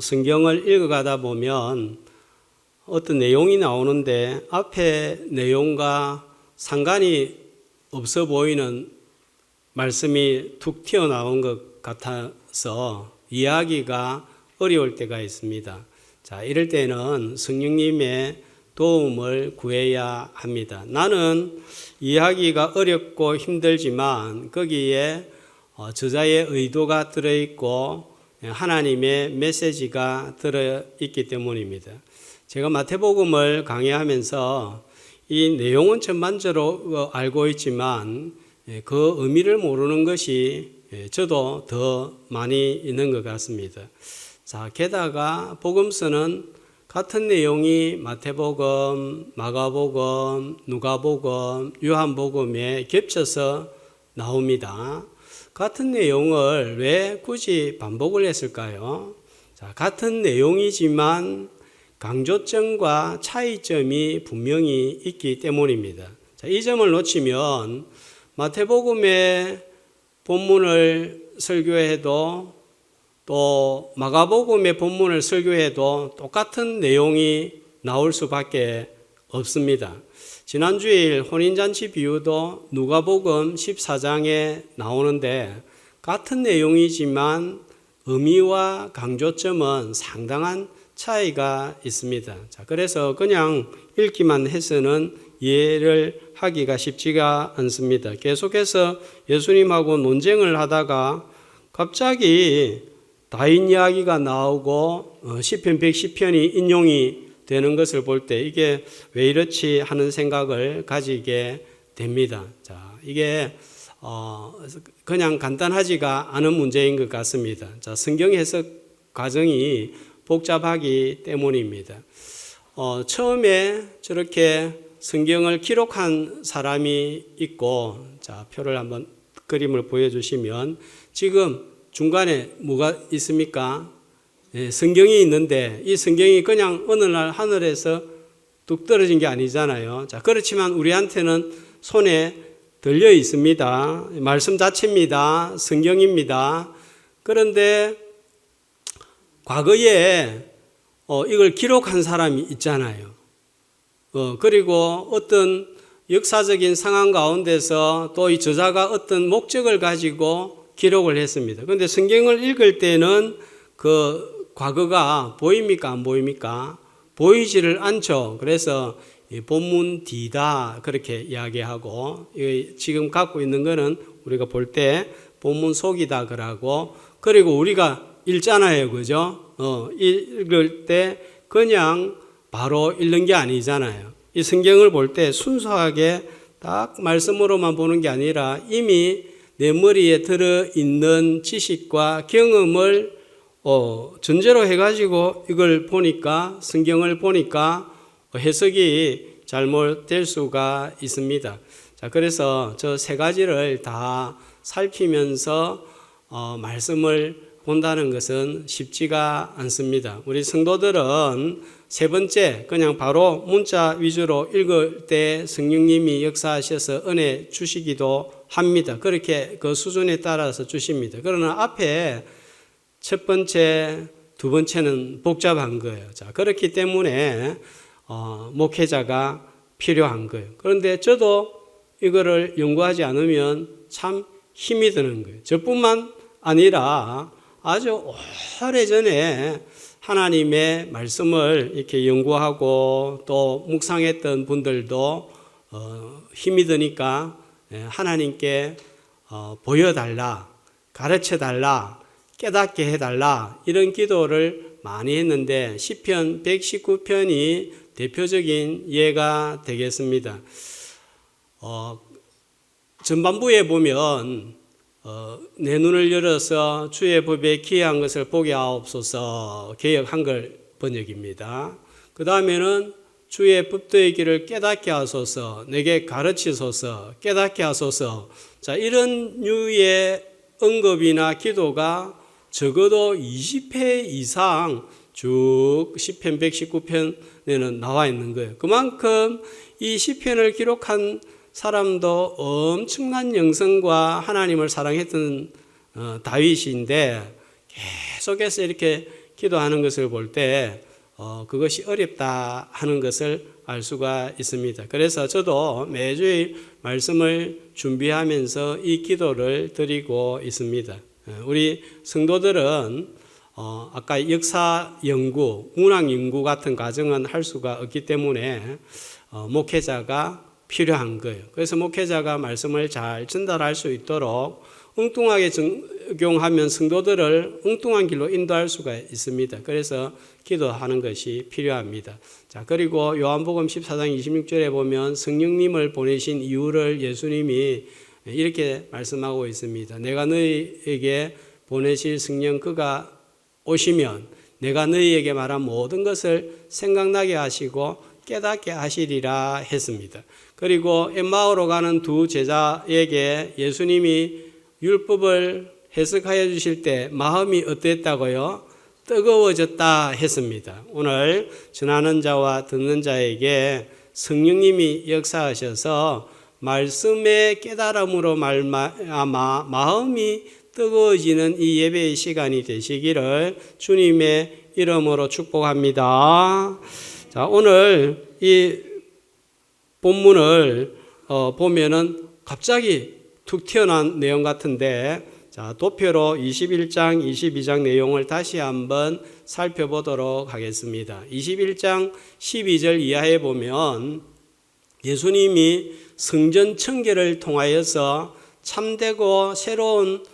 성경을 읽어가다 보면 어떤 내용이 나오는데 앞에 내용과 상관이 없어 보이는 말씀이 툭 튀어나온 것 같아서 이해하기가 어려울 때가 있습니다. 자, 이럴 때는 성령님의 도움을 구해야 합니다. 나는 이해하기가 어렵고 힘들지만 거기에 저자의 의도가 들어있고 하나님의 메시지가 들어있기 때문입니다. 제가 마태복음을 강의하면서 이 내용은 전반적으로 알고 있지만 그 의미를 모르는 것이 저도 더 많이 있는 것 같습니다. 자, 게다가 복음서는 같은 내용이 마태복음, 마가복음, 누가복음, 요한복음에 겹쳐서 나옵니다. 같은 내용을 왜 굳이 반복을 했을까요? 자, 같은 내용이지만 강조점과 차이점이 분명히 있기 때문입니다. 자, 이 점을 놓치면 마태복음의 본문을 설교해도 또 마가복음의 본문을 설교해도 똑같은 내용이 나올 수밖에 없습니다. 지난주일 혼인잔치 비유도 누가복음 14장에 나오는데 같은 내용이지만 의미와 강조점은 상당한 차이가 있습니다. 자, 그래서 그냥 읽기만 해서는 이해를 하기가 쉽지가 않습니다. 계속해서 예수님하고 논쟁을 하다가 갑자기 다윗 이야기가 나오고 시편 110편이 인용이 되는 것을 볼 때 이게 왜 이렇지 하는 생각을 가지게 됩니다. 자, 이게 그냥 간단하지가 않은 문제인 것 같습니다. 자, 성경 해석 과정이 복잡하기 때문입니다. 처음에 저렇게 성경을 기록한 사람이 있고, 자, 표를 한번 그림을 보여주시면 지금 중간에 뭐가 있습니까? 성경이 있는데 이 성경이 그냥 어느 날 하늘에서 뚝 떨어진 게 아니잖아요. 자, 그렇지만 우리한테는 손에 들려 있습니다. 말씀 자체입니다. 성경입니다. 그런데 과거에 이걸 기록한 사람이 있잖아요. 그리고 어떤 역사적인 상황 가운데서 또 이 저자가 어떤 목적을 가지고 기록을 했습니다. 그런데 성경을 읽을 때는 그 과거가 보입니까? 안 보입니까? 보이지를 않죠. 그래서 본문 뒤다 그렇게 이야기하고 지금 갖고 있는 거는 우리가 볼 때 본문 속이다 그러고 그리고 우리가 읽잖아요. 그죠? 읽을 때 그냥 바로 읽는 게 아니잖아요. 이 성경을 볼 때 순수하게 딱 말씀으로만 보는 게 아니라 이미 내 머리에 들어있는 지식과 경험을 전제로 해가지고 이걸 보니까 성경을 보니까 해석이 잘못될 수가 있습니다. 자, 그래서 저 세 가지를 다 살피면서 말씀을 본다는 것은 쉽지가 않습니다. 우리 성도들은 세 번째 그냥 바로 문자 위주로 읽을 때 성령님이 역사하셔서 은혜 주시기도 합니다. 그렇게 그 수준에 따라서 주십니다. 그러나 앞에 첫 번째, 두 번째는 복잡한 거예요. 자, 그렇기 때문에 목회자가 필요한 거예요. 그런데 저도 이거를 연구하지 않으면 참 힘이 드는 거예요. 저뿐만 아니라 아주 오래전에 하나님의 말씀을 이렇게 연구하고 또 묵상했던 분들도 힘이 드니까 하나님께 보여달라, 가르쳐달라, 깨닫게 해달라 이런 기도를 많이 했는데 시편 119편이 대표적인 예가 되겠습니다. 전반부에 보면 내 눈을 열어서 주의 법에 기이한 것을 보게 하옵소서 개역 한글 번역입니다. 그 다음에는 주의 법도의 길을 깨닫게 하소서 내게 가르치소서 깨닫게 하소서. 자, 이런 류의 언급이나 기도가 적어도 20회 이상 쭉 시편 119편에는 나와 있는 거예요. 그만큼 이 시편을 기록한 사람도 엄청난 영성과 하나님을 사랑했던 다윗인데 계속해서 이렇게 기도하는 것을 볼 때 그것이 어렵다 하는 것을 알 수가 있습니다. 그래서 저도 매주일 말씀을 준비하면서 이 기도를 드리고 있습니다. 우리 성도들은 아까 역사 연구, 문학 연구 같은 과정은 할 수가 없기 때문에 목회자가 필요한 거예요. 그래서 목회자가 말씀을 잘 전달할 수 있도록 엉뚱하게 적용하면 성도들을 엉뚱한 길로 인도할 수가 있습니다. 그래서 기도하는 것이 필요합니다. 자, 그리고 요한복음 14장 26절에 보면 성령님을 보내신 이유를 예수님이 이렇게 말씀하고 있습니다. 내가 너희에게 보내실 성령 그가 오시면 내가 너희에게 말한 모든 것을 생각나게 하시고 깨닫게 하시리라 했습니다. 그리고 엠마오로 가는 두 제자에게 예수님이 율법을 해석하여 주실 때 마음이 어땠다고요? 뜨거워졌다 했습니다. 오늘 전하는 자와 듣는 자에게 성령님이 역사하셔서 말씀의 깨달음으로 말미암아 마음이 뜨거워지는 이 예배의 시간이 되시기를 주님의 이름으로 축복합니다. 자, 오늘 이 본문을 보면은 갑자기 툭 튀어나온 내용 같은데, 자, 도표로 21장, 22장 내용을 다시 한번 살펴보도록 하겠습니다. 21장 12절 이하에 보면 예수님이 성전 청결을 통하여서 참되고 새로운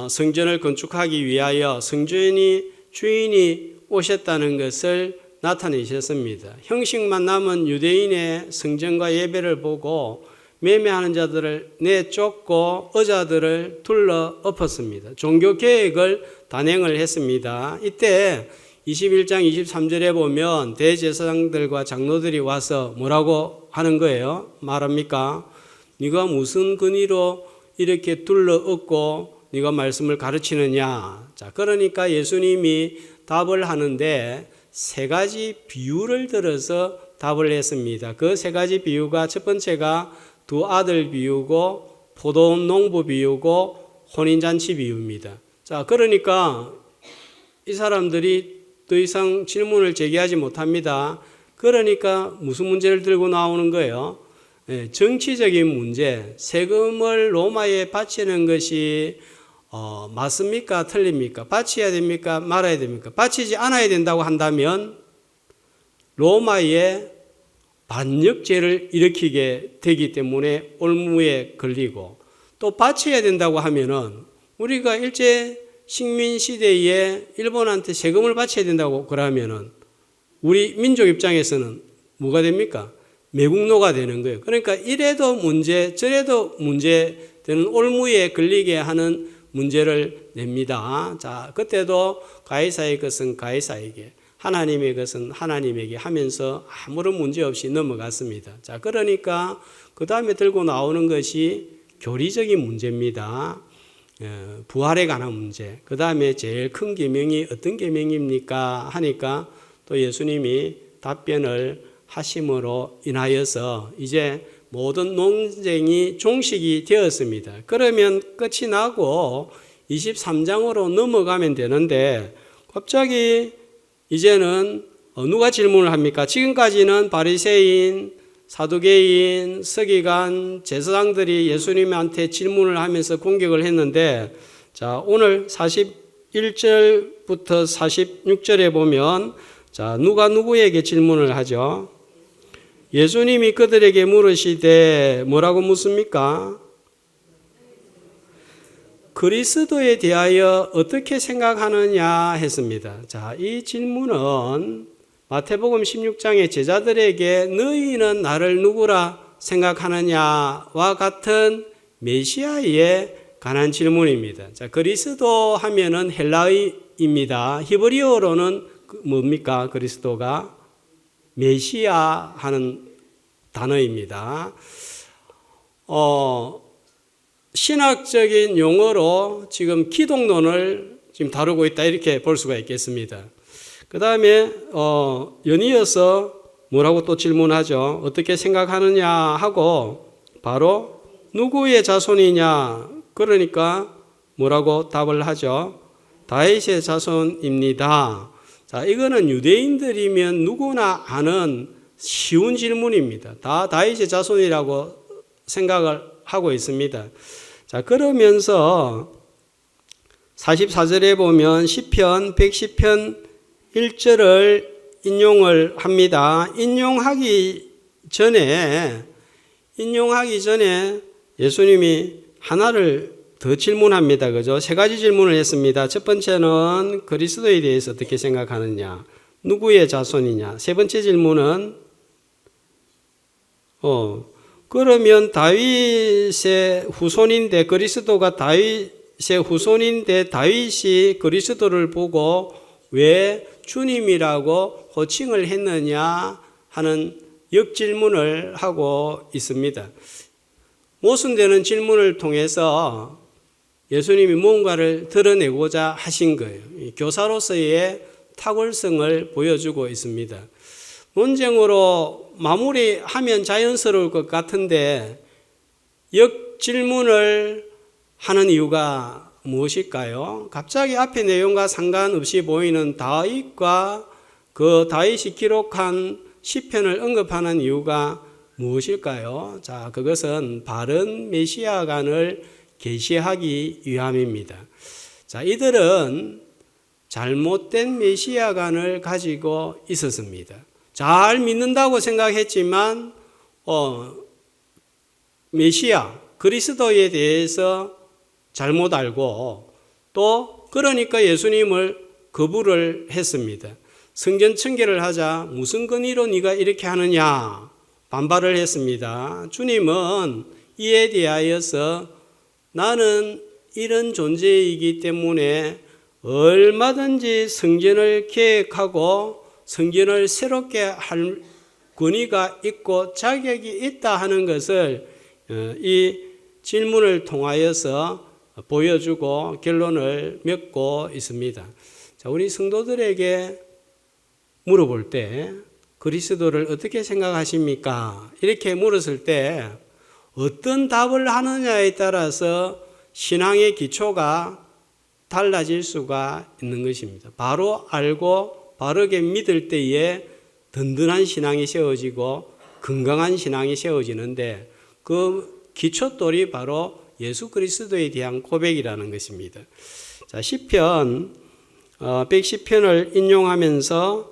성전을 건축하기 위하여 성전이 주인이 오셨다는 것을 나타내셨습니다. 형식만 남은 유대인의 성전과 예배를 보고 매매하는 자들을 내쫓고 의자들을 둘러 엎었습니다. 종교 계획을 단행을 했습니다. 이때 21장 23절에 보면 대제사장들과 장로들이 와서 뭐라고 하는 거예요? 말합니까? 네가 무슨 근의로 이렇게 둘러 엎고 네가 말씀을 가르치느냐? 자, 그러니까 예수님이 답을 하는데 세 가지 비유를 들어서 답을 했습니다. 그 세 가지 비유가 첫 번째가 두 아들 비유고 포도원 농부 비유고 혼인잔치 비유입니다. 자, 그러니까 이 사람들이 더 이상 질문을 제기하지 못합니다. 그러니까 무슨 문제를 들고 나오는 거예요? 정치적인 문제, 세금을 로마에 바치는 것이 맞습니까? 틀립니까? 바쳐야 됩니까? 말아야 됩니까? 바치지 않아야 된다고 한다면 로마에 반역죄를 일으키게 되기 때문에 올무에 걸리고, 또 바쳐야 된다고 하면은 우리가 일제 식민 시대에 일본한테 세금을 바쳐야 된다고 그러면은 우리 민족 입장에서는 뭐가 됩니까? 매국노가 되는 거예요. 그러니까 이래도 문제 저래도 문제 되는 올무에 걸리게 하는 문제를 냅니다. 자, 그때도 가이사의 것은 가이사에게, 하나님의 것은 하나님에게 하면서 아무런 문제 없이 넘어갔습니다. 자, 그러니까 그 다음에 들고 나오는 것이 교리적인 문제입니다. 부활에 관한 문제. 그 다음에 제일 큰 계명이 어떤 계명입니까? 하니까 또 예수님이 답변을 하심으로 인하여서 이제 모든 논쟁이 종식이 되었습니다. 그러면 끝이 나고 23장으로 넘어가면 되는데 갑자기 이제는 누가 질문을 합니까? 지금까지는 바리새인, 사두개인, 서기관, 제사장들이 예수님한테 질문을 하면서 공격을 했는데, 자, 오늘 41절부터 46절에 보면, 자, 누가 누구에게 질문을 하죠? 예수님이 그들에게 물으시되 뭐라고 묻습니까? 그리스도에 대하여 어떻게 생각하느냐 했습니다. 자, 이 질문은 마태복음 16장의 제자들에게 너희는 나를 누구라 생각하느냐와 같은 메시아에 관한 질문입니다. 자, 그리스도 하면은 헬라어입니다. 히브리어로는 뭡니까? 그리스도가 메시아 하는 단어입니다. 신학적인 용어로 지금 기독론을 지금 다루고 있다, 이렇게 볼 수가 있겠습니다. 그 다음에 연이어서 뭐라고 또 질문하죠? 어떻게 생각하느냐 하고 바로 누구의 자손이냐, 그러니까 뭐라고 답을 하죠? 다윗의 자손입니다. 자, 이거는 유대인들이면 누구나 아는 쉬운 질문입니다. 다 다윗의 자손이라고 생각을 하고 있습니다. 자, 그러면서 44절에 보면 시편 110편 1절을 인용을 합니다. 인용하기 전에 예수님이 하나를 더 질문합니다. 그죠? 세 가지 질문을 했습니다. 첫 번째는 그리스도에 대해서 어떻게 생각하느냐? 누구의 자손이냐? 세 번째 질문은 그러면 다윗의 후손인데 그리스도가 다윗의 후손인데 다윗이 그리스도를 보고 왜 주님이라고 호칭을 했느냐 하는 역질문을 하고 있습니다. 모순되는 질문을 통해서 예수님이 무언가를 드러내고자 하신 거예요. 교사로서의 탁월성을 보여주고 있습니다. 논쟁으로 마무리하면 자연스러울 것 같은데 역질문을 하는 이유가 무엇일까요? 갑자기 앞의 내용과 상관없이 보이는 다윗과 그 다윗이 기록한 시편을 언급하는 이유가 무엇일까요? 자, 그것은 바른 메시아관을 계시하기 위함입니다. 자, 이들은 잘못된 메시아관을 가지고 있었습니다. 잘 믿는다고 생각했지만 메시아 그리스도에 대해서 잘못 알고 또 그러니까 예수님을 거부를 했습니다. 성전 청결을 하자 무슨 권위로 네가 이렇게 하느냐 반발을 했습니다. 주님은 이에 대하여서 나는 이런 존재이기 때문에 얼마든지 성전을 계획하고 성전을 새롭게 할 권위가 있고 자격이 있다 하는 것을 이 질문을 통하여서 보여주고 결론을 맺고 있습니다. 자, 우리 성도들에게 물어볼 때 그리스도를 어떻게 생각하십니까? 이렇게 물었을 때 어떤 답을 하느냐에 따라서 신앙의 기초가 달라질 수가 있는 것입니다. 바로 알고 바르게 믿을 때에 든든한 신앙이 세워지고 건강한 신앙이 세워지는데 그 기초돌이 바로 예수 그리스도에 대한 고백이라는 것입니다. 자, 시편 110편을 인용하면서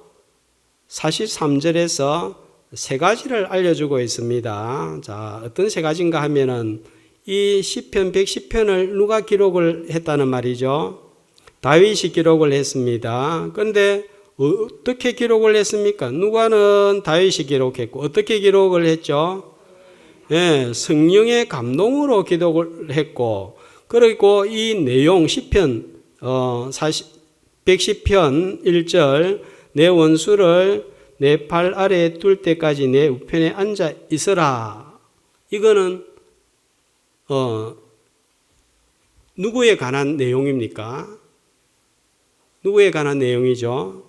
43절에서 세 가지를 알려주고 있습니다. 자, 어떤 세 가지인가 하면은 이 시편 110편을 누가 기록을 했다는 말이죠? 다윗이 기록을 했습니다. 그런데 어떻게 기록을 했습니까? 누가는 다윗이 기록했고 어떻게 기록을 했죠? 예, 성령의 감동으로 기록을 했고 그리고 이 내용 시편 110편 1절 내 원수를 내 발 아래에 둘 때까지 내 우편에 앉아 있어라. 이거는 누구에 관한 내용입니까? 누구에 관한 내용이죠?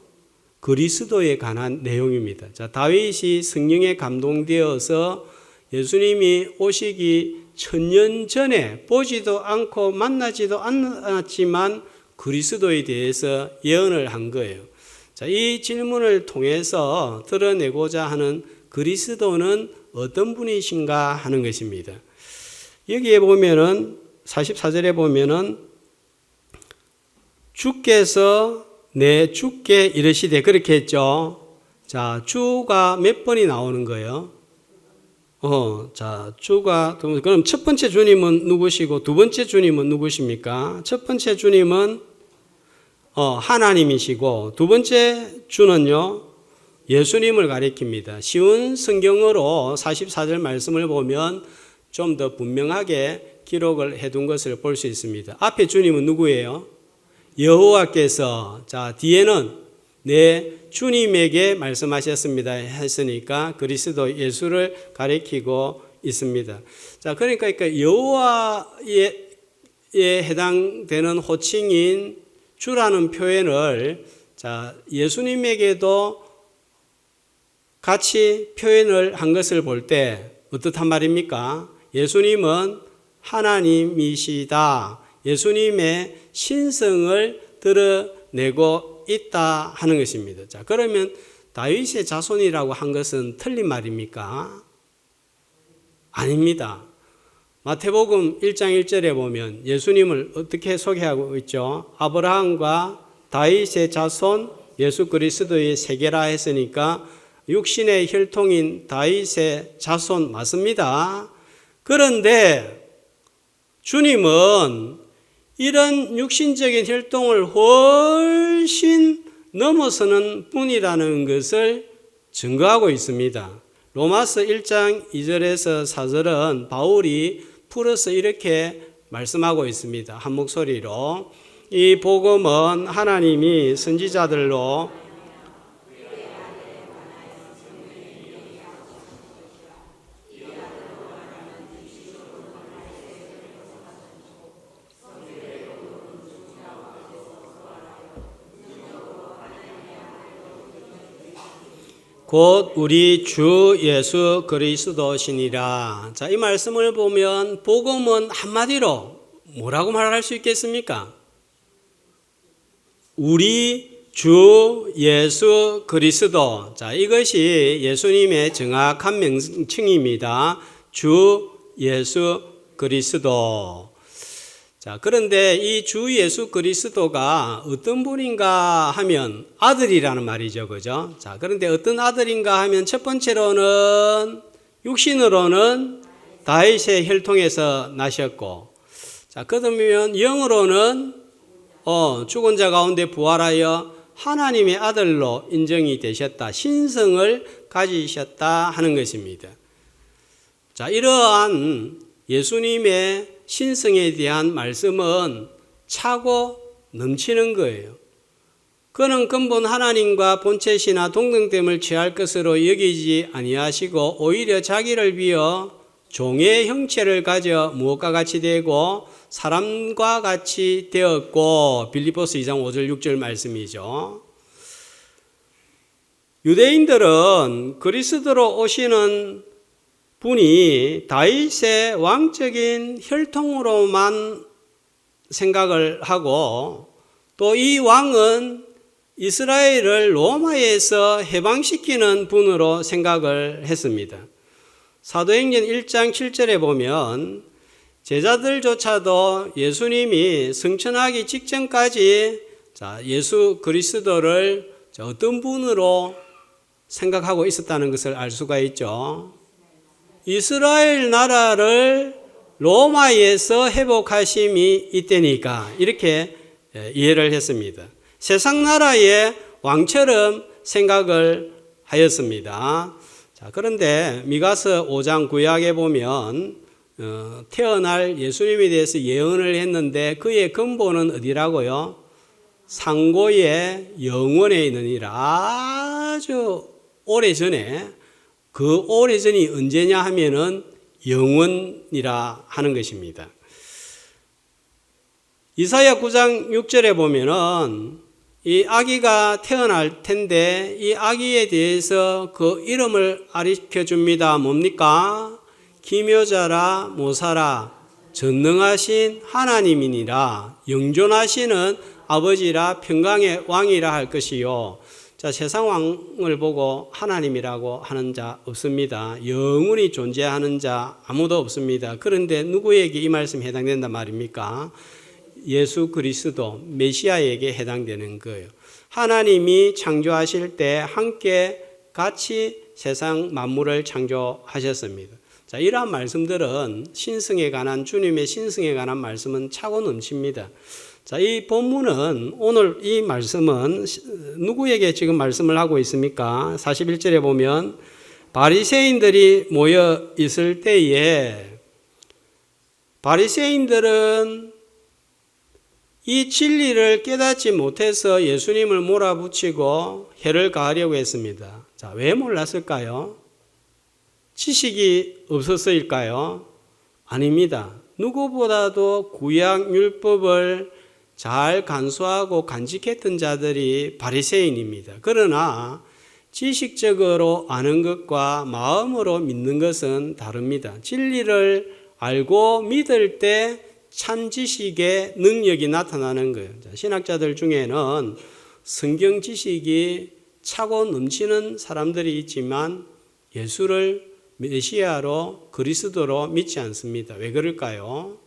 그리스도에 관한 내용입니다. 자, 다윗이 성령에 감동되어서 예수님이 오시기 1000년 전에 보지도 않고 만나지도 않았지만 그리스도에 대해서 예언을 한 거예요. 자, 이 질문을 통해서 드러내고자 하는 그리스도는 어떤 분이신가 하는 것입니다. 여기에 보면은 44절에 보면은 주께서 내 주께 이르시되 그렇게 했죠. 자, 주가 몇 번이 나오는 거예요? 자, 주가 그럼 첫 번째 주님은 누구시고 두 번째 주님은 누구십니까? 첫 번째 주님은 하나님이시고 두 번째 주는요 예수님을 가리킵니다. 쉬운 성경으로 44절 말씀을 보면 좀 더 분명하게 기록을 해둔 것을 볼 수 있습니다. 앞에 주님은 누구예요? 여호와께서. 자, 뒤에는 내 주님에게 말씀하셨습니다 했으니까 그리스도 예수를 가리키고 있습니다. 자, 그러니까 여호와에 해당되는 호칭인 주라는 표현을 자, 예수님에게도 같이 표현을 한 것을 볼 때 어떻단 말입니까? 예수님은 하나님이시다. 예수님의 신성을 드러내고 수 있다 하는 것입니다. 자, 그러면 다윗의 자손이라고 한 것은 틀린 말입니까? 아닙니다. 마태복음 1장 1절에 보면 예수님을 어떻게 소개하고 있죠? 아브라함과 다윗의 자손 예수 그리스도의 세계라 했으니까 육신의 혈통인 다윗의 자손 맞습니다. 그런데 주님은 이런 육신적인 혈통을 훨씬 넘어서는 분이라는 것을 증거하고 있습니다. 로마서 1장 2절에서 4절은 바울이 풀어서 이렇게 말씀하고 있습니다. 한 목소리로. 이 복음은 하나님이 선지자들로 곧 우리 주 예수 그리스도시니라. 자, 이 말씀을 보면 복음은 한마디로 뭐라고 말할 수 있겠습니까? 우리 주 예수 그리스도. 자, 이것이 예수님의 정확한 명칭입니다. 주 예수 그리스도. 자, 그런데 이 주 예수 그리스도가 어떤 분인가 하면 아들이라는 말이죠. 그죠? 자, 그런데 어떤 아들인가 하면 첫 번째로는 육신으로는 다윗의 혈통에서 나셨고, 자, 그러면 영으로는 죽은 자 가운데 부활하여 하나님의 아들로 인정이 되셨다. 신성을 가지셨다 하는 것입니다. 자, 이러한 예수님의 신성에 대한 말씀은 차고 넘치는 거예요. 그는 근본 하나님과 본체시나 동등됨을 취할 것으로 여기지 아니하시고 오히려 자기를 비어 종의 형체를 가져 무엇과 같이 되고 사람과 같이 되었고, 빌립보서 2장 5절 6절 말씀이죠. 유대인들은 그리스도로 오시는 분이 다윗의 왕적인 혈통으로만 생각을 하고, 또 이 왕은 이스라엘을 로마에서 해방시키는 분으로 생각을 했습니다. 사도행전 1장 7절에 보면 제자들조차도 예수님이 승천하기 직전까지 예수 그리스도를 어떤 분으로 생각하고 있었다는 것을 알 수가 있죠. 이스라엘 나라를 로마에서 회복하심이 있다니까 이렇게 이해를 했습니다. 세상 나라의 왕처럼 생각을 하였습니다. 자, 그런데 미가서 5장 구약에 보면 태어날 예수님에 대해서 예언을 했는데 그의 근본은 어디라고요? 상고의 영원에 있느니라. 아주 오래전에, 그 오래전이 언제냐 하면은 영원이라 하는 것입니다. 이사야 9장 6절에 보면은 이 아기가 태어날 텐데 이 아기에 대해서 그 이름을 가르쳐 줍니다. 뭡니까? 기묘자라 모사라 전능하신 하나님이니라 영존하시는 아버지라 평강의 왕이라 할 것이요. 자, 세상 왕을 보고 하나님이라고 하는 자 없습니다. 영원히 존재하는 자 아무도 없습니다. 그런데 누구에게 이 말씀이 해당된단 말입니까? 예수 그리스도 메시아에게 해당되는 거예요. 하나님이 창조하실 때 함께 같이 세상 만물을 창조하셨습니다. 자, 이러한 말씀들은 신성에 관한, 주님의 신성에 관한 말씀은 차고 넘칩니다. 자, 이 본문은, 오늘 이 말씀은 누구에게 지금 말씀을 하고 있습니까? 41절에 보면 바리새인들이 모여 있을 때에 바리새인들은 이 진리를 깨닫지 못해서 예수님을 몰아붙이고 해를 가하려고 했습니다. 자, 왜 몰랐을까요? 지식이 없어서일까요? 아닙니다. 누구보다도 구약 율법을 잘 간수하고 간직했던 자들이 바리새인입니다. 그러나 지식적으로 아는 것과 마음으로 믿는 것은 다릅니다. 진리를 알고 믿을 때 참 지식의 능력이 나타나는 거예요. 신학자들 중에는 성경 지식이 차고 넘치는 사람들이 있지만 예수를 메시아로 그리스도로 믿지 않습니다. 왜 그럴까요?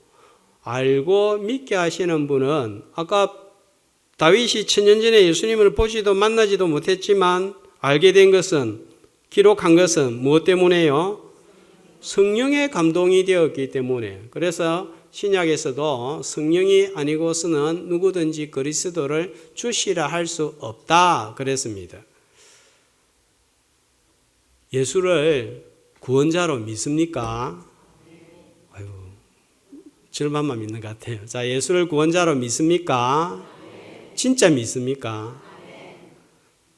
알고 믿게 하시는 분은 아까 다윗이 천년 전에 예수님을 보지도 만나지도 못했지만 알게 된 것은, 기록한 것은 무엇 때문에요? 성령의 감동이 되었기 때문에. 그래서 신약에서도 성령이 아니고서는 누구든지 그리스도를 주시라 할 수 없다 그랬습니다. 예수를 구원자로 믿습니까? 아유, 절반만 믿는 것 같아요. 자, 예수를 구원자로 믿습니까? 진짜 믿습니까?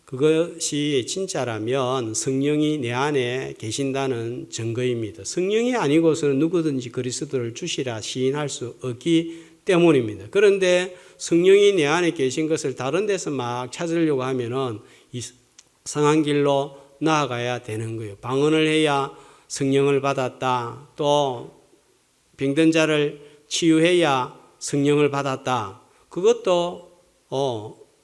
그것이 진짜라면 성령이 내 안에 계신다는 증거입니다. 성령이 아니고서는 누구든지 그리스도를 주시라 시인할 수 없기 때문입니다. 그런데 성령이 내 안에 계신 것을 다른 데서 막 찾으려고 하면은 이상한 길로 나아가야 되는 거예요. 방언을 해야 성령을 받았다. 또 병든 자를 치유해야 성령을 받았다. 그것도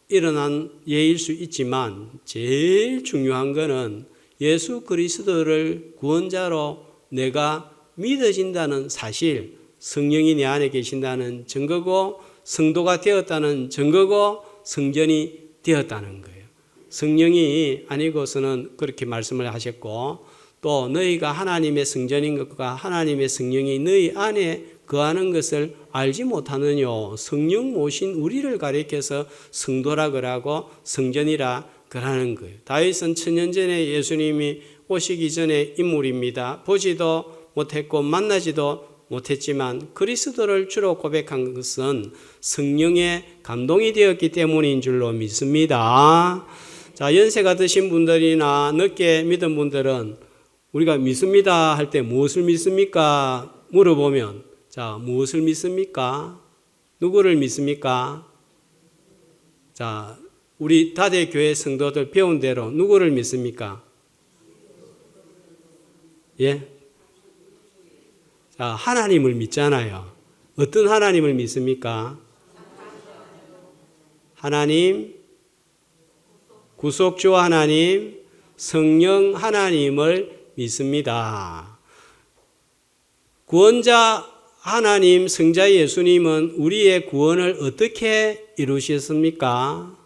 일어난 예일 수 있지만 제일 중요한 것은 예수 그리스도를 구원자로 내가 믿어진다는 사실, 성령이 내 안에 계신다는 증거고 성도가 되었다는 증거고 성전이 되었다는 거예요. 성령이 아니고서는 그렇게 말씀을 하셨고, 또 너희가 하나님의 성전인 것과 하나님의 성령이 너희 안에 거하는 것을 알지 못하느냐. 성령 모신 우리를 가리켜서 성도라 그러고 성전이라 그러는 거예요. 다윗은 천년 전에 예수님이 오시기 전의 인물입니다. 보지도 못했고 만나지도 못했지만 그리스도를 주로 고백한 것은 성령의 감동이 되었기 때문인 줄로 믿습니다. 자, 연세가 드신 분들이나 늦게 믿은 분들은 우리가 믿습니다 할 때 무엇을 믿습니까? 물어보면, 자, 무엇을 믿습니까? 누구를 믿습니까? 자, 우리 다대교회 성도들 배운 대로 누구를 믿습니까? 예? 자, 하나님을 믿잖아요. 어떤 하나님을 믿습니까? 하나님, 구속주 하나님, 성령 하나님을 믿습니다. 구원자 하나님, 성자 예수님은 우리의 구원을 어떻게 이루셨습니까?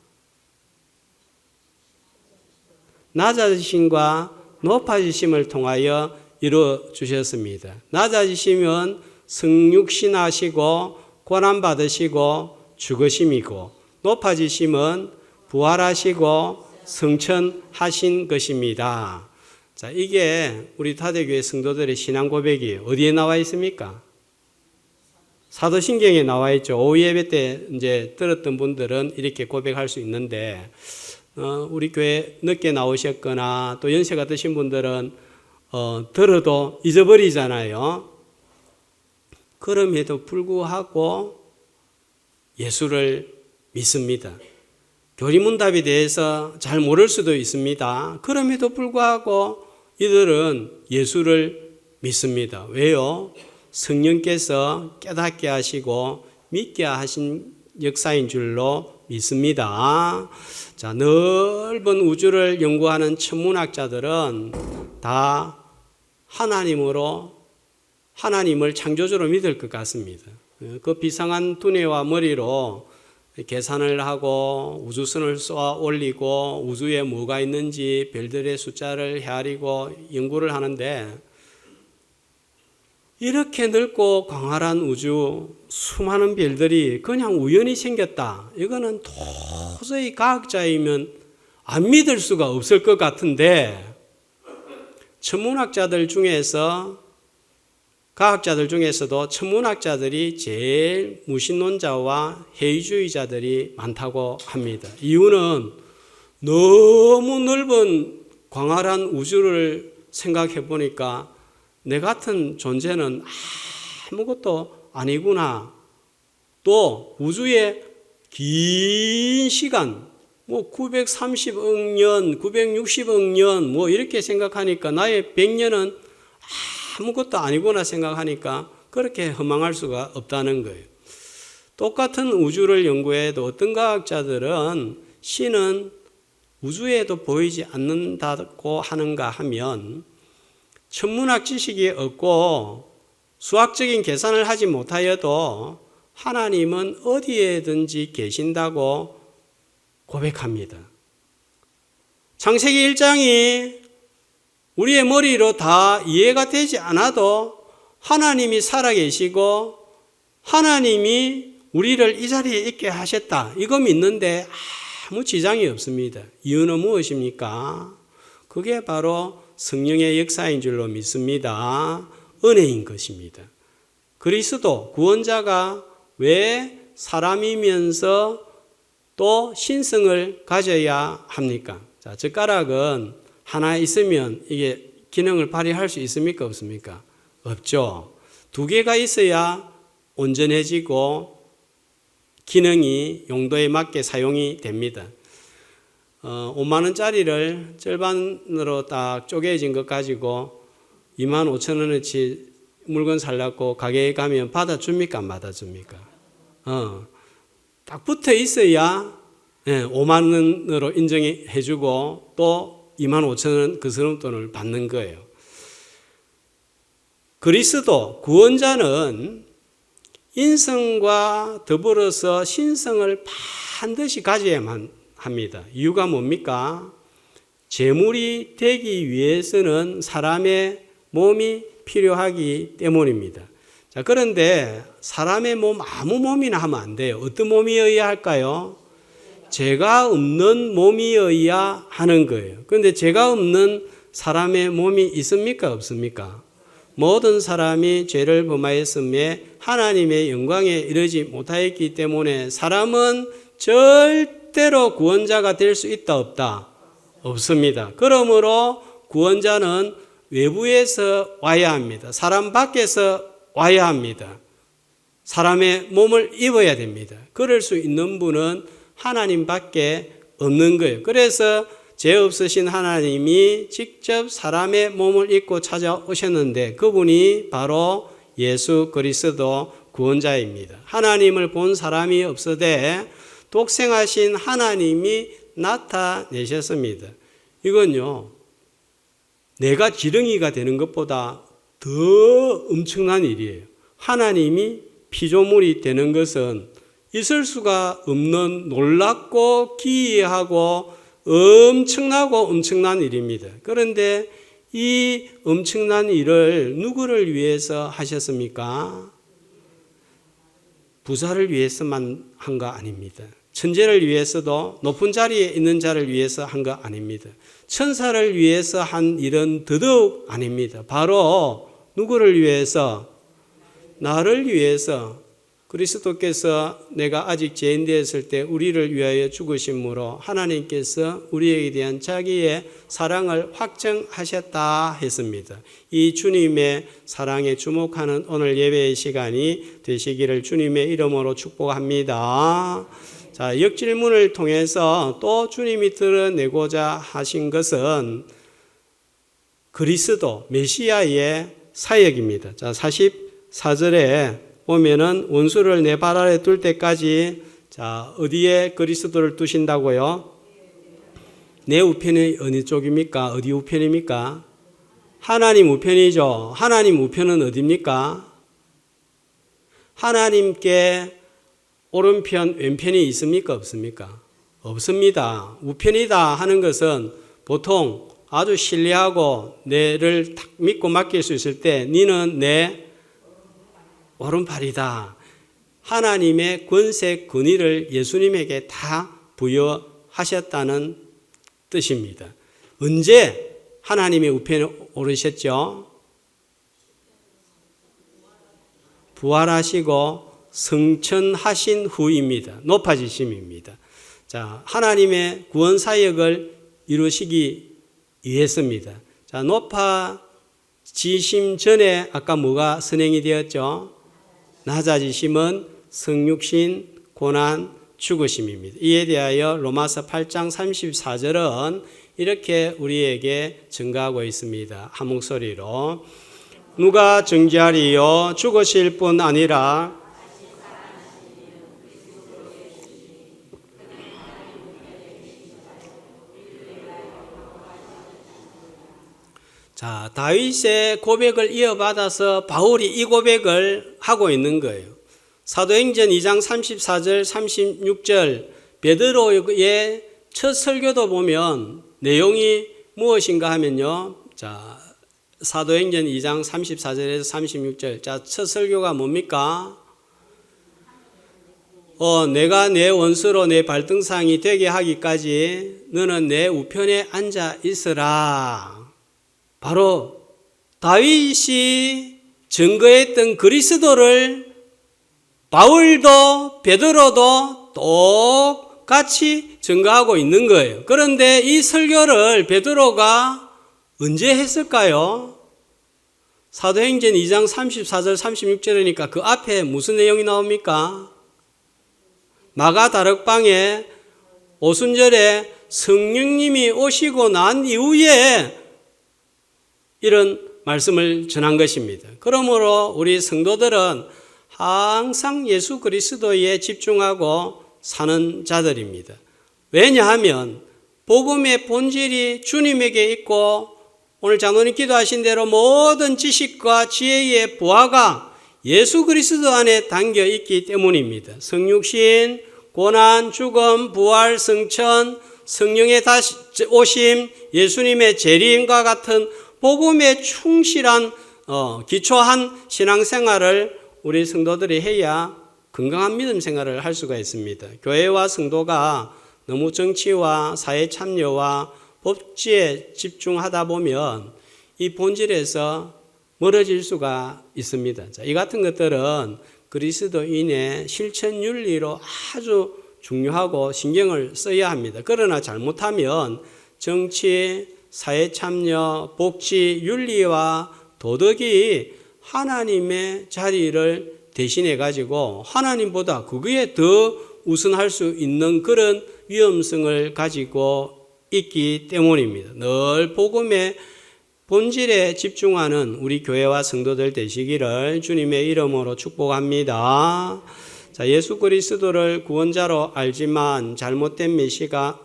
낮아지심과 높아지심을 통하여 이루어 주셨습니다. 낮아지심은 성육신하시고 고난받으시고 죽으심이고, 높아지심은 부활하시고 성천하신 것입니다. 자, 이게 우리 다대교회 성도들의 신앙 고백이 어디에 나와 있습니까? 사도신경에 나와 있죠. 오후 예배 때 이제 들었던 분들은 이렇게 고백할 수 있는데, 우리 교회 늦게 나오셨거나 또 연세가 드신 분들은 들어도 잊어버리잖아요. 그럼에도 불구하고 예수를 믿습니다. 교리문답에 대해서 잘 모를 수도 있습니다. 그럼에도 불구하고 이들은 예수를 믿습니다. 왜요? 성령께서 깨닫게 하시고 믿게 하신 역사인 줄로 믿습니다. 자, 넓은 우주를 연구하는 천문학자들은 다 하나님을 창조주로 믿을 것 같습니다. 그 비상한 두뇌와 머리로 계산을 하고 우주선을 쏘아 올리고 우주에 뭐가 있는지 별들의 숫자를 헤아리고 연구를 하는데, 이렇게 넓고 광활한 우주, 수많은 별들이 그냥 우연히 생겼다, 이거는 도저히 과학자이면 안 믿을 수가 없을 것 같은데, 과학자들 중에서도 천문학자들이 제일 무신론자와 해의주의자들이 많다고 합니다. 이유는 너무 넓은 광활한 우주를 생각해 보니까 내 같은 존재는 아무것도 아니구나. 또 우주의 긴 시간, 930억 년, 960억 년, 이렇게 생각하니까 나의 100년은 아무것도 아니구나 생각하니까 그렇게 허망할 수가 없다는 거예요. 똑같은 우주를 연구해도 어떤 과학자들은 신은 우주에도 보이지 않는다고 하는가 하면 천문학 지식이 없고 수학적인 계산을 하지 못하여도 하나님은 어디에든지 계신다고 고백합니다. 창세기 1장이 우리의 머리로 다 이해가 되지 않아도 하나님이 살아계시고 하나님이 우리를 이 자리에 있게 하셨다. 이거 믿는데 아무 지장이 없습니다. 이유는 무엇입니까? 그게 바로 성령의 역사인 줄로 믿습니다. 은혜인 것입니다. 그리스도 구원자가 왜 사람이면서 또 신성을 가져야 합니까? 자, 젓가락은 하나 있으면 이게 기능을 발휘할 수 있습니까? 없습니까? 없죠. 두 개가 있어야 온전해지고 기능이 용도에 맞게 사용이 됩니다. 5만 원짜리를 절반으로 딱 쪼개진 것 가지고 2만 5천 원어치 물건 살려고 가게에 가면 받아줍니까? 안 받아줍니까? 딱 붙어 있어야 5만 원으로 인정해 주고 또 2만 5천 원 그 스름돈을 받는 거예요. 그리스도 구원자는 인성과 더불어서 신성을 반드시 가져야만 합니다. 이유가 뭡니까? 제물이 되기 위해서는 사람의 몸이 필요하기 때문입니다. 자, 그런데 사람의 몸 아무 몸이나 하면 안 돼요. 어떤 몸이어야 할까요? 죄가 없는 몸이어야 하는 거예요. 그런데 죄가 없는 사람의 몸이 있습니까? 없습니까? 모든 사람이 죄를 범하였음에 하나님의 영광에 이르지 못하였기 때문에 사람은 절대로 구원자가 될 수 있다 없다? 없습니다. 그러므로 구원자는 외부에서 와야 합니다. 사람 밖에서 와야 합니다. 사람의 몸을 입어야 됩니다. 그럴 수 있는 분은 하나님밖에 없는 거예요. 그래서 죄 없으신 하나님이 직접 사람의 몸을 입고 찾아오셨는데 그분이 바로 예수 그리스도 구원자입니다. 하나님을 본 사람이 없으되 독생하신 하나님이 나타내셨습니다. 이건요, 내가 지렁이가 되는 것보다 더 엄청난 일이에요. 하나님이 피조물이 되는 것은 있을 수가 없는 놀랍고 기이하고 엄청난 일입니다. 그런데 이 엄청난 일을 누구를 위해서 하셨습니까? 부자를 위해서만 한 거 아닙니다. 천재를 위해서도 높은 자리에 있는 자를 위해서 한 거 아닙니다. 천사를 위해서 한 일은 더더욱 아닙니다. 바로 누구를 위해서? 나를 위해서. 그리스도께서 내가 아직 죄인 되었을 때 우리를 위하여 죽으심으로 하나님께서 우리에게 대한 자기의 사랑을 확증하셨다 했습니다. 이 주님의 사랑에 주목하는 오늘 예배의 시간이 되시기를 주님의 이름으로 축복합니다. 자, 역질문을 통해서 또 주님이 드러내고자 하신 것은 그리스도 메시아의 사역입니다. 자, 44절에 보면은 원수를 내 발 아래 둘 때까지, 자, 어디에 그리스도를 두신다고요? 내 우편이 어느 쪽입니까? 어디 우편입니까? 하나님 우편이죠. 하나님 우편은 어디입니까? 하나님께 오른편, 왼편이 있습니까? 없습니까? 없습니다. 우편이다 하는 것은 보통 아주 신뢰하고 내를 딱 믿고 맡길 수 있을 때 너는 내 오른팔이다. 하나님의 권세, 권위를 예수님에게 다 부여하셨다는 뜻입니다. 언제 하나님의 우편에 오르셨죠? 부활하시고 성천하신 후입니다. 높아지심입니다. 자, 하나님의 구원 사역을 이루시기 위해서입니다. 자, 높아지심 전에 아까 뭐가 선행이 되었죠? 낮아지심은 성육신, 고난, 죽으심입니다. 이에 대하여 로마서 8장 34절은 이렇게 우리에게 증가하고 있습니다. 한 목소리로 누가 정죄하리요? 죽으실 뿐 아니라 자, 다윗의 고백을 이어받아서 바울이 이 고백을 하고 있는 거예요. 사도행전 2장 34절, 36절 베드로의 첫 설교도 보면 내용이 무엇인가 하면요. 자, 사도행전 2장 34절에서 36절. 자, 첫 설교가 뭡니까? 내가 내 원수로 내 발등상이 되게 하기까지 너는 내 우편에 앉아 있으라. 바로 다윗이 증거했던 그리스도를 바울도 베드로도 똑같이 증거하고 있는 거예요. 그런데 이 설교를 베드로가 언제 했을까요? 사도행전 2장 34절 36절이니까 그 앞에 무슨 내용이 나옵니까? 마가다락방에 오순절에 성령님이 오시고 난 이후에 이런 말씀을 전한 것입니다. 그러므로 우리 성도들은 항상 예수 그리스도에 집중하고 사는 자들입니다. 왜냐하면 복음의 본질이 주님에게 있고 오늘 장로님 기도하신 대로 모든 지식과 지혜의 부하가 예수 그리스도 안에 담겨 있기 때문입니다. 성육신, 고난, 죽음, 부활, 성천, 성령의 다시 오심, 예수님의 재림과 같은 복음에 충실한 기초한 신앙생활을 우리 성도들이 해야 건강한 믿음 생활을 할 수가 있습니다. 교회와 성도가 너무 정치와 사회 참여와 법치에 집중하다 보면 이 본질에서 멀어질 수가 있습니다. 자, 이 같은 것들은 그리스도인의 실천 윤리로 아주 중요하고 신경을 써야 합니다. 그러나 잘못하면 정치, 사회 참여, 복지, 윤리와 도덕이 하나님의 자리를 대신해 가지고 하나님보다 그거에 더 우선할 수 있는 그런 위험성을 가지고 있기 때문입니다. 늘 복음의 본질에 집중하는 우리 교회와 성도들 되시기를 주님의 이름으로 축복합니다. 자, 예수 그리스도를 구원자로 알지만 잘못된 메시간,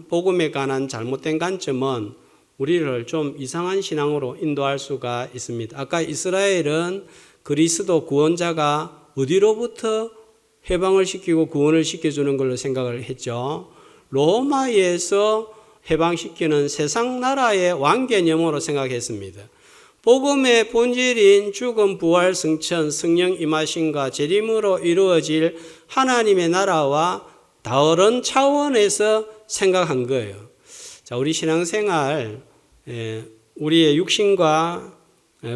복음에 관한 잘못된 관점은 우리를 좀 이상한 신앙으로 인도할 수가 있습니다. 아까 이스라엘은 그리스도 구원자가 어디로부터 해방을 시키고 구원을 시켜주는 걸로 생각을 했죠. 로마에서 해방시키는 세상 나라의 왕 개념으로 생각했습니다. 복음의 본질인 죽음, 부활, 성천, 성령 임하심과 재림으로 이루어질 하나님의 나라와 다른 차원에서 생각한 거예요. 자, 우리 신앙생활, 우리의 육신과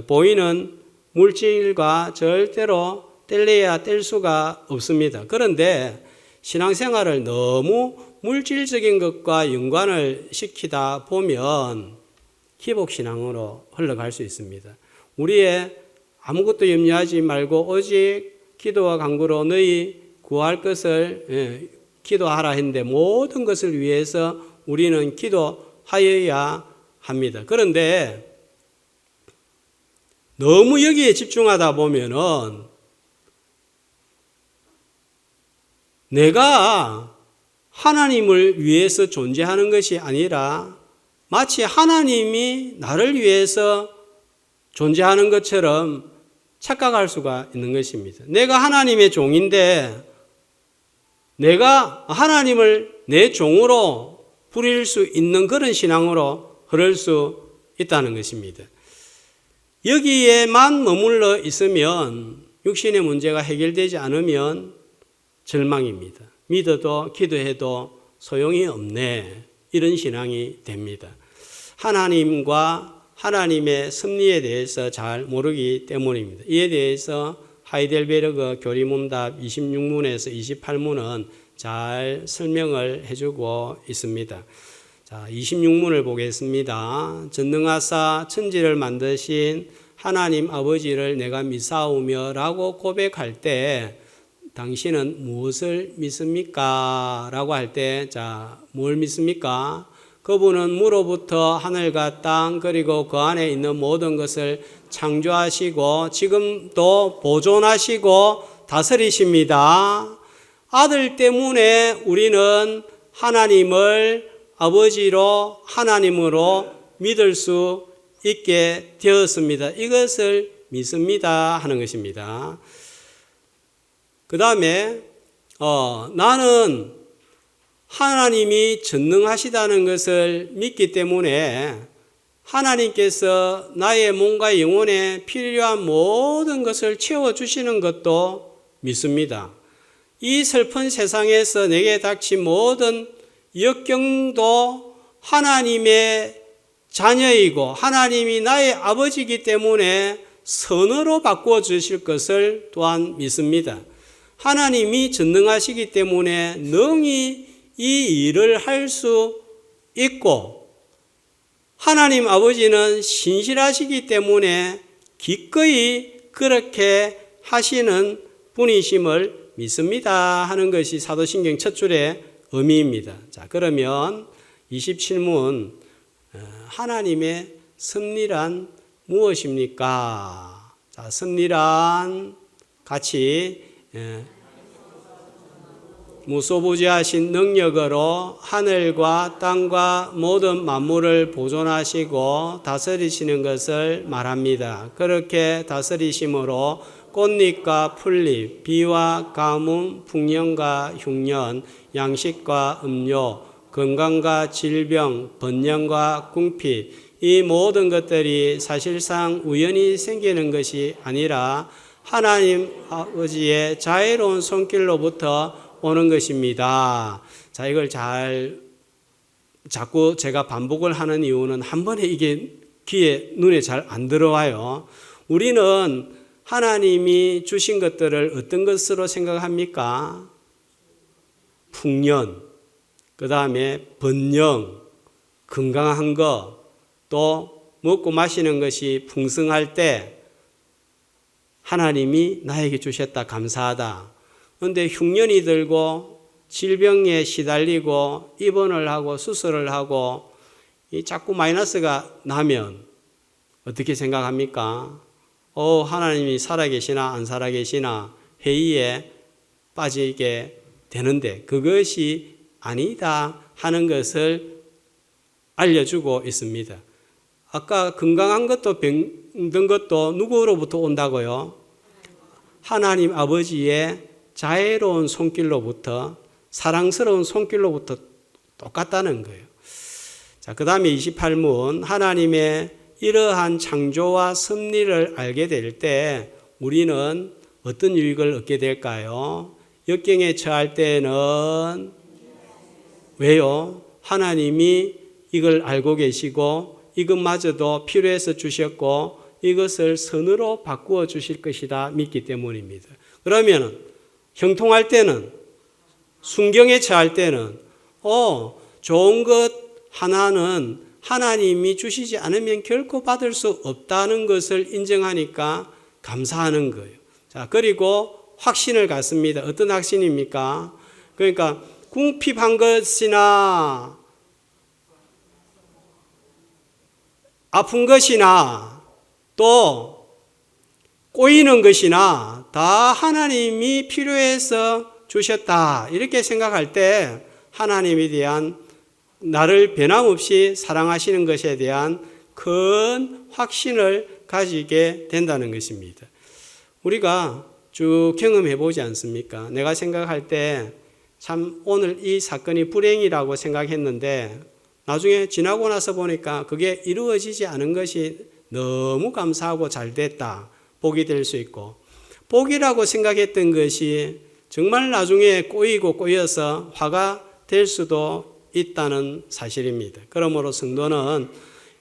보이는 물질과 절대로 뗄래야 뗄 수가 없습니다. 그런데 신앙생활을 너무 물질적인 것과 연관을 시키다 보면 기복신앙으로 흘러갈 수 있습니다. 우리의 아무것도 염려하지 말고 오직 기도와 간구로 너희 구할 것을 기도하라 했는데 모든 것을 위해서 우리는 기도하여야 합니다. 그런데 너무 여기에 집중하다 보면은 내가 하나님을 위해서 존재하는 것이 아니라 마치 하나님이 나를 위해서 존재하는 것처럼 착각할 수가 있는 것입니다. 내가 하나님의 종인데 내가 하나님을 내 종으로 부릴 수 있는 그런 신앙으로 흐를 수 있다는 것입니다. 여기에만 머물러 있으면 육신의 문제가 해결되지 않으면 절망입니다. 믿어도 기도해도 소용이 없네. 이런 신앙이 됩니다. 하나님과 하나님의 섭리에 대해서 잘 모르기 때문입니다. 이에 대해서 하이델베르그 교리문답 26문에서 28문은 잘 설명을 해주고 있습니다. 자, 26문을 보겠습니다. 전능하사 천지를 만드신 하나님 아버지를 내가 믿사오며 라고 고백할 때 당신은 무엇을 믿습니까? 라고 할 때, 자, 뭘 믿습니까? 그분은 무로부터 하늘과 땅 그리고 그 안에 있는 모든 것을 창조하시고 지금도 보존하시고 다스리십니다. 아들 때문에 우리는 하나님을 아버지로 하나님으로 믿을 수 있게 되었습니다. 이것을 믿습니다 하는 것입니다. 그 다음에 나는 하나님이 전능하시다는 것을 믿기 때문에 하나님께서 나의 몸과 영혼에 필요한 모든 것을 채워주시는 것도 믿습니다. 이 슬픈 세상에서 내게 닥친 모든 역경도 하나님의 자녀이고 하나님이 나의 아버지이기 때문에 선으로 바꾸어 주실 것을 또한 믿습니다. 하나님이 전능하시기 때문에 능히 이 일을 할 수 있고 하나님 아버지는 신실하시기 때문에 기꺼이 그렇게 하시는 분이심을 믿습니다 하는 것이 사도신경 첫 줄의 의미입니다. 자, 그러면 27문 하나님의 섭리란 무엇입니까? 자, 섭리란 같이 무소부지하신 능력으로 하늘과 땅과 모든 만물을 보존하시고 다스리시는 것을 말합니다. 그렇게 다스리심으로 꽃잎과 풀잎, 비와 가뭄, 풍년과 흉년, 양식과 음료, 건강과 질병, 번영과 궁핍, 이 모든 것들이 사실상 우연히 생기는 것이 아니라 하나님 아버지의 자애로운 손길로부터 오는 것입니다. 자, 이걸 자꾸 제가 반복을 하는 이유는 한 번에 이게 눈에 잘 안 들어와요. 우리는 하나님이 주신 것들을 어떤 것으로 생각합니까? 풍년, 그 다음에 번영, 건강한 것, 또 먹고 마시는 것이 풍성할 때 하나님이 나에게 주셨다, 감사하다. 그런데 흉년이 들고 질병에 시달리고 입원을 하고 수술을 하고 자꾸 마이너스가 나면 어떻게 생각합니까? 하나님이 살아계시나 안 살아계시나 회의에 빠지게 되는데 그것이 아니다 하는 것을 알려주고 있습니다. 아까 건강한 것도 병든 것도 누구로부터 온다고요? 하나님 아버지의 자애로운 손길로부터, 사랑스러운 손길로부터 똑같다는 거예요. 자, 그 다음에 28문 하나님의 이러한 창조와 섭리를 알게 될 때 우리는 어떤 유익을 얻게 될까요? 역경에 처할 때는 왜요? 하나님이 이걸 알고 계시고 이것마저도 필요해서 주셨고 이것을 선으로 바꾸어 주실 것이다 믿기 때문입니다. 그러면 형통할 때는, 순경에 처할 때는 좋은 것 하나는 하나님이 주시지 않으면 결코 받을 수 없다는 것을 인정하니까 감사하는 거예요. 자, 그리고 확신을 갖습니다. 어떤 확신입니까? 그러니까 궁핍한 것이나 아픈 것이나 또 꼬이는 것이나 다 하나님이 필요해서 주셨다. 이렇게 생각할 때 하나님에 대한 나를 변함없이 사랑하시는 것에 대한 큰 확신을 가지게 된다는 것입니다. 우리가 쭉 경험해 보지 않습니까? 내가 생각할 때 참 오늘 이 사건이 불행이라고 생각했는데 나중에 지나고 나서 보니까 그게 이루어지지 않은 것이 너무 감사하고 잘 됐다. 복이 될 수 있고 복이라고 생각했던 것이 정말 나중에 꼬이고 꼬여서 화가 될 수도 있다는 사실입니다. 그러므로 성도는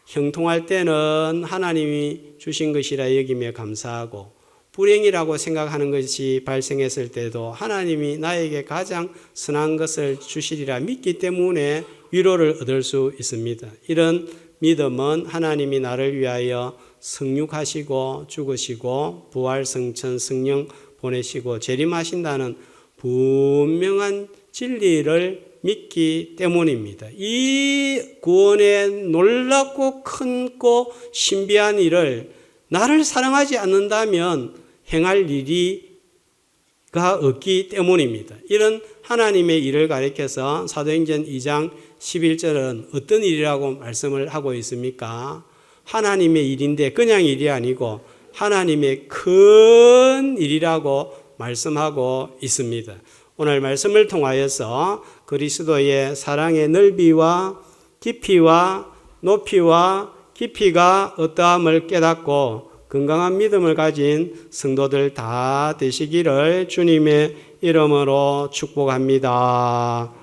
형통할 때는 하나님이 주신 것이라 여기며 감사하고 불행이라고 생각하는 것이 발생했을 때도 하나님이 나에게 가장 선한 것을 주시리라 믿기 때문에 위로를 얻을 수 있습니다. 이런 믿음은 하나님이 나를 위하여 성육하시고 죽으시고 부활 성천 성령 보내시고 재림하신다는 분명한 진리를 믿기 때문입니다. 이 구원의 놀랍고 크고 신비한 일을 나를 사랑하지 않는다면 행할 일이가 없기 때문입니다. 이런 하나님의 일을 가리켜서 사도행전 2장 11절은 어떤 일이라고 말씀을 하고 있습니까? 하나님의 일인데 그냥 일이 아니고 하나님의 큰 일이라고 말씀하고 있습니다. 오늘 말씀을 통하여서 그리스도의 사랑의 넓이와 깊이와 높이와 깊이가 어떠함을 깨닫고 건강한 믿음을 가진 성도들 다 되시기를 주님의 이름으로 축복합니다.